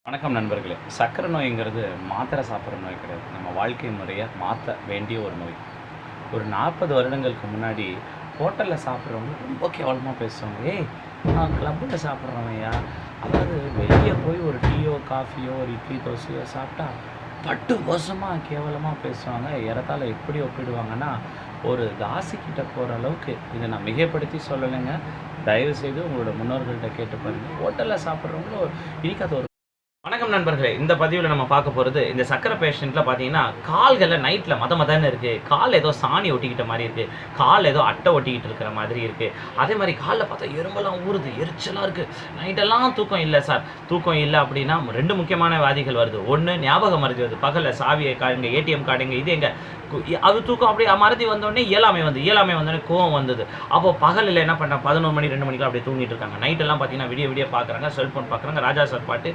வணக்கம் நண்பர்களே. சர்க்கரை நோய்ங்கிறது மாத்திரை சாப்பிட்ற நோய் கிடையாது. நம்ம வாழ்க்கை முறையை மாற்ற வேண்டிய ஒரு நோய். ஒரு 40 வருடங்களுக்கு முன்னாடி ஹோட்டலில் சாப்பிட்றவங்க ரொம்ப கேவலமாக பேசுவாங்க. "ஏய், நான் கிளப்பில் சாப்பிட்றவன்யா." அதாவது வெளியே போய் ஒரு டீயோ காஃபியோ ஒரு இட்லி தோசையோ சாப்பிட்டா பட்டு மோசமாக கேவலமாக பேசுவாங்க. ஏறத்தாழ எப்படி ஒப்பிடுவாங்கன்னா, ஒரு தாசிக்கிட்ட போகிற அளவுக்கு. இதை நான் மிகைப்படுத்தி சொல்லலைங்க. தயவுசெய்து உங்களோட முன்னோர்கள்ட்ட கேட்டு பாருங்கள். ஹோட்டலில் சாப்பிட்றவங்களும் இனிக்காத ஒரு வணக்கம் நண்பர்களே. இந்த பதிவில் நம்ம பார்க்க போகிறது, இந்த சக்கரை பேஷண்ட்டில் பார்த்தீங்கன்னா கால்களில் நைட்டில் மதன்னு இருக்குது, கால் ஏதோ சாணி ஒட்டிக்கிட்ட மாதிரி இருக்குது, கால் ஏதோ அட்டை ஒட்டிக்கிட்டு இருக்கிற மாதிரி இருக்குது. அதே மாதிரி காலில் பார்த்தா எறும்பெல்லாம் ஊறுது, எரிச்சலாக இருக்குது. நைட்டெல்லாம் தூக்கம் இல்லை சார். தூக்கம் இல்லை அப்படின்னா 2 முக்கியமான வியாதிகள் வருது. ஒன்று ஞாபக மறதி வருது. பகலில் சாவியை காடுங்க, ஏடிஎம் கார்டுங்க, இது எங்க அது தூக்கம் அப்படியே மறதி வந்தோடனே இயலாமை வந்தோடனே கோவம் வந்தது. அப்போ பகலில் என்ன பண்ணுறாங்க, 11 மணி 2 மணிக்கு அப்படியே தூங்கிட்டு இருக்காங்க. நைட்டெல்லாம் பார்த்தீங்கன்னா விடிய விடிய பார்க்குறாங்க, செல்ஃபோன் பார்க்குறாங்க, ராஜா சார் பாட்டு